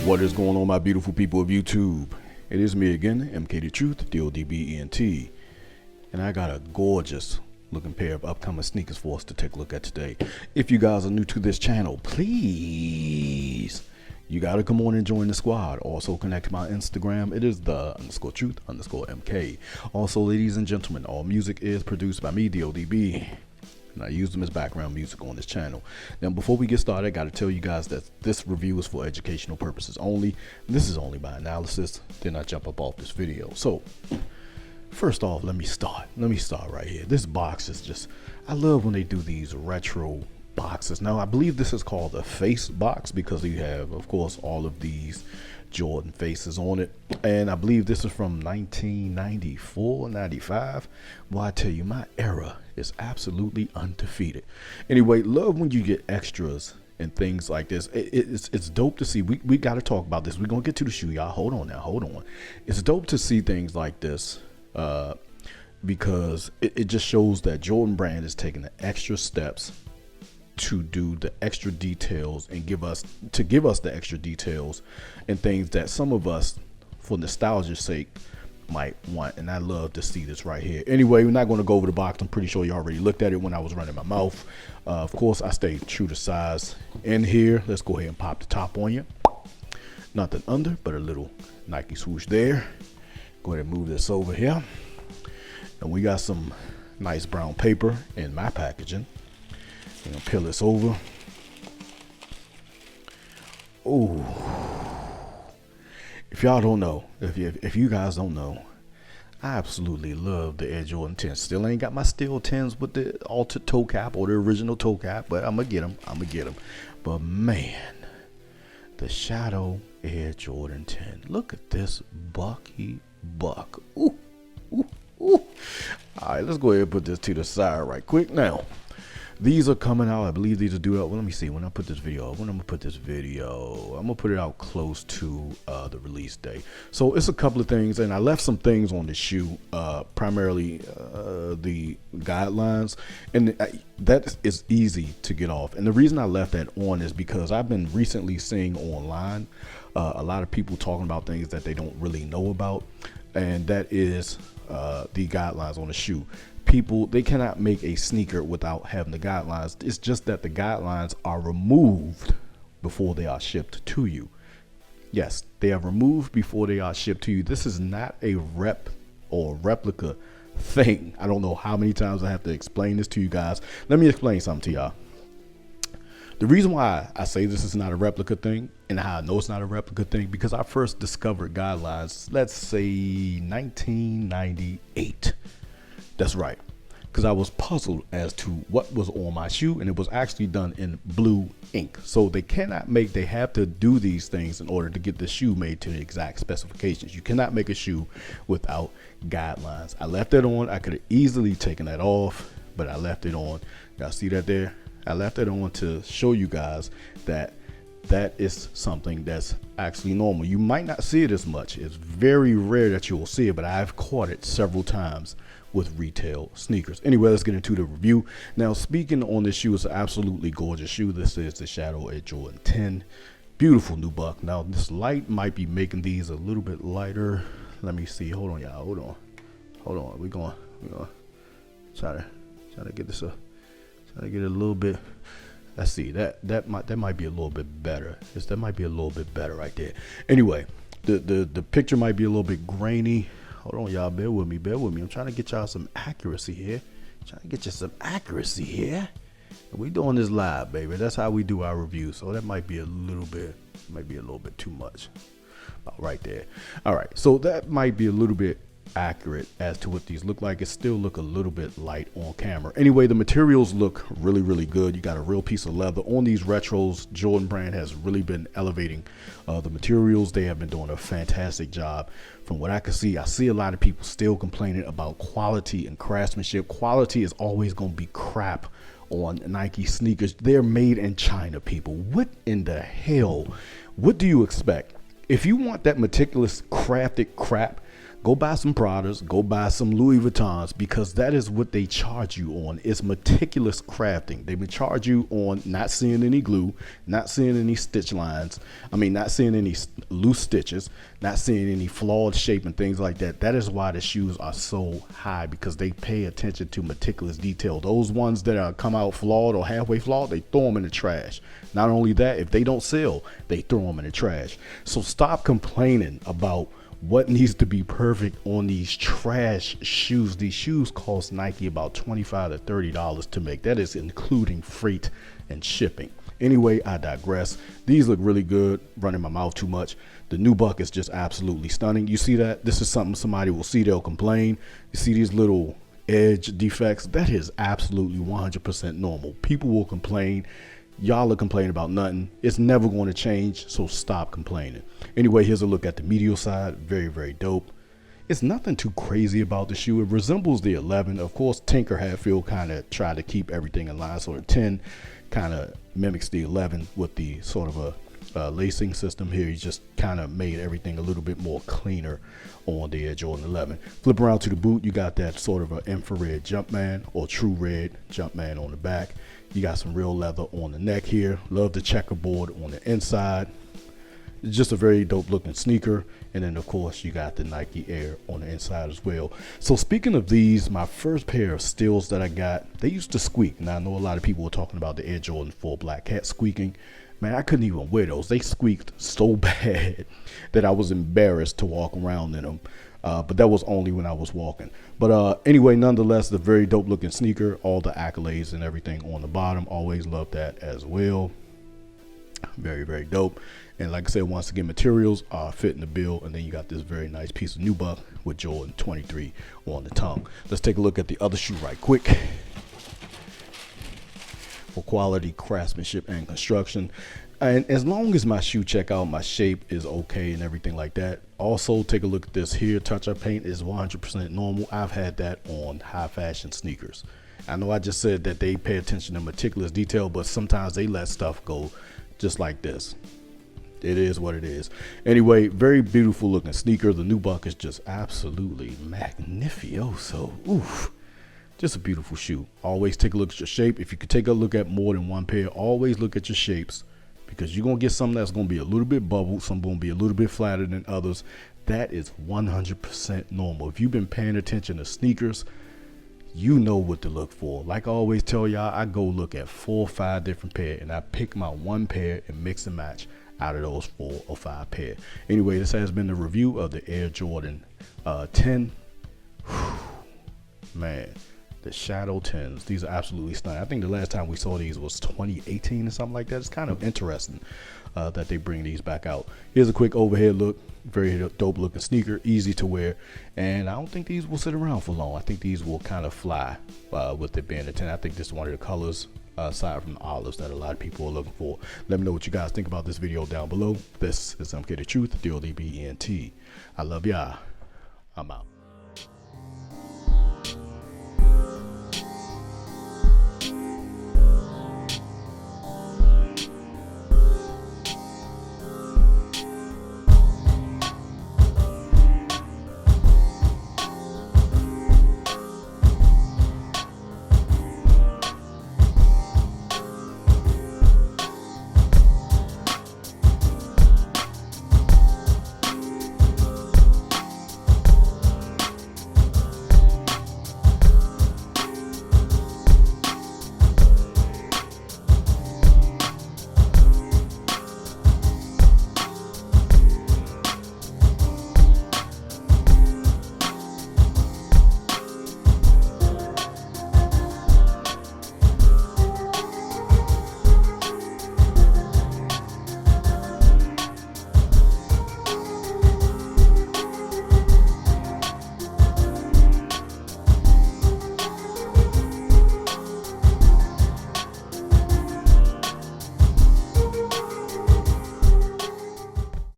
What is going on, my beautiful people of YouTube? It is me again, MK the Truth, DODBENT, and I got a gorgeous looking pair of upcoming sneakers for us to take a look at today. If you guys are new to this channel, please, you gotta come on and join the squad. Also connect to my Instagram. It is the_truth_MK. Also, ladies and gentlemen, all music is produced by me, DODB. And I use them as background music on this channel. Now, before we get started, I got to tell you guys that this review is for educational purposes only. This is only by analysis. Then I jump up off this video. So, first off, let me start right here. This box is just, I love when they do these retro boxes. Now, I believe this is called a face box because you have, of course, all of these Jordan faces on it, and I believe this is from 1994, 95. Well, I tell you, my era is absolutely undefeated. Anyway, love when you get extras and things like this. It's dope to see. We got to talk about this. We're gonna get to the shoe, y'all. Hold on. It's dope to see things like this because it just shows that Jordan Brand is taking the extra steps to do the extra details and give us the extra details and things that some of us, for nostalgia's sake, might want. And I love to see this right here. Anyway, we're not going to go over the box. I'm pretty sure you already looked at it when I was running my mouth. Of course, I stay true to size in here. Let's go ahead and pop the top on you. Nothing under, but a little Nike swoosh there. Go ahead and move this over here, and we got some nice brown paper in my packaging. I'm gonna peel this over. Oh, if y'all don't know, if you guys don't know, I absolutely love the Air Jordan 10. Still ain't got my steel 10s with the altered toe cap or the original toe cap, but I'm gonna get them. But man, the Shadow Air Jordan 10. Look at this bucky buck. Ooh. All right, let's go ahead and put this to the side right quick now. These are coming out. I believe these are due out. Well, let me see when I put this video up. I'm gonna put it out close to the release day. So it's a couple of things, and I left some things on the shoe, primarily the guidelines, and that is easy to get off. And the reason I left that on is because I've been recently seeing online a lot of people talking about things that they don't really know about, and that is the guidelines on the shoe. People, they cannot make a sneaker without having the guidelines. It's just that the guidelines are removed before they are shipped to you. Yes, they are removed before they are shipped to you. This is not a replica thing. I don't know how many times I have to explain this to you guys. Let me explain something to y'all. The reason why I say this is not a replica thing, and how I know it's not a replica thing, because I first discovered guidelines, let's say 1998. That's right, because I was puzzled as to what was on my shoe, and it was actually done in blue ink. So they have to do these things in order to get the shoe made to the exact specifications. You cannot make a shoe without guidelines. I left that on. I could have easily taken that off, but I left it on. Y'all see that there? I left it on to show you guys that is something that's actually normal. You might not see it as much. It's very rare that you will see it, but I've caught it several times with retail sneakers. Anyway, let's get into the review. Now, speaking on this shoe, it's an absolutely gorgeous shoe. This is the Shadow Air Jordan 10. Beautiful new buck. Now, this light might be making these a little bit lighter. Let me see. Hold on, y'all. Hold on. We're going try to get this up. Try to get it a little bit. Let's see. That might be a little bit better. That might be a little bit better right there. Anyway, the picture might be a little bit grainy. Hold on, y'all. Bear with me. I'm trying to get y'all some accuracy here. We doing this live, baby. That's how we do our reviews. So that might be a little bit too much. About right there. All right. So that might be a little bit accurate as to what these look like. It still look a little bit light on camera. Anyway, the materials look really good. You got a real piece of leather on these retros. Jordan Brand has really been elevating the materials. They have been doing a fantastic job. From what I can see, I see a lot of people still complaining about quality and craftsmanship. Quality is always going to be crap on Nike sneakers. They're made in China, people. What in the hell? What do you expect? If you want that meticulous crafted crap, Go buy some Pradas, go buy some Louis Vuittons, because that is what they charge you on. It's meticulous crafting. They would charge you on not seeing any glue, not seeing any stitch lines. I mean, not seeing any loose stitches, not seeing any flawed shape and things like that. That is why the shoes are so high, because they pay attention to meticulous detail. Those ones that are come out flawed or halfway flawed, they throw them in the trash. Not only that, if they don't sell, they throw them in the trash. So stop complaining about what needs to be perfect on these trash shoes. These shoes cost Nike about $25 to $30 to make. That is including freight and shipping. Anyway, I digress. These look really good. Running my mouth too much. The nubuck is just absolutely stunning. You see that? This is something somebody will see, they'll complain. You see these little edge defects? That is absolutely 100% normal. People will complain. Y'all are complaining about nothing. It's never going to change, so stop complaining. Anyway, here's a look at the medial side. Very, very dope. It's nothing too crazy about the shoe. It resembles the 11. Of course, Tinker Hatfield kind of tried to keep everything in line, so the 10 kind of mimics the 11 with the sort of a lacing system here. He just kind of made everything a little bit more cleaner on the Air Jordan 11. Flip around to the boot, you got that sort of an infrared Jumpman or true red Jumpman on the back. You got some real leather on the neck here. Love the checkerboard on the inside. It's just a very dope looking sneaker. And then of course you got the Nike Air on the inside as well. So speaking of these, my first pair of Steels that I got, they used to squeak. Now I know a lot of people were talking about the Air Jordan 4 Black Cat squeaking. Man, I couldn't even wear those. They squeaked so bad that I was embarrassed to walk around in them. But that was only when I was walking. But anyway, nonetheless, the very dope looking sneaker, all the accolades and everything on the bottom. Always love that as well. Very, very dope. And like I said, once again, materials are fit in the bill. And then you got this very nice piece of nubuck with Jordan 23 on the tongue. Let's take a look at the other shoe right quick. For quality craftsmanship and construction. And as long as my shoe check out, my shape is okay and everything like that. Also, take a look at this here. Touch-up paint is 100% normal. I've had that on high fashion sneakers. I know I just said that they pay attention to meticulous detail, but sometimes they let stuff go just like this. It is what it is. Anyway, very beautiful looking sneaker. The nubuck is just absolutely magnificioso. Oof. Just a beautiful shoe. Always take a look at your shape. If you could take a look at more than one pair, always look at your shapes, because you're going to get something that's going to be a little bit bubbled, some going to be a little bit flatter than others. That is 100% normal. If you've been paying attention to sneakers, you know what to look for. Like I always tell y'all, I go look at 4 or 5 different pairs, and I pick my one pair and mix and match out of those 4 or 5 pair. Anyway, this has been the review of the Air Jordan 10. Whew, man. The Shadow 10s, these are absolutely stunning. I think the last time we saw these was 2018 or something like that. It's kind of interesting that they bring these back out. Here's a quick overhead look. Very dope looking sneaker, easy to wear, and I don't think these will sit around for long. I think these will kind of fly with it being a 10. I think this is one of the colors aside from the olives that a lot of people are looking for. Let me know what you guys think about this video down below. This is MK the Truth, DLDBENT. I love y'all. I'm out.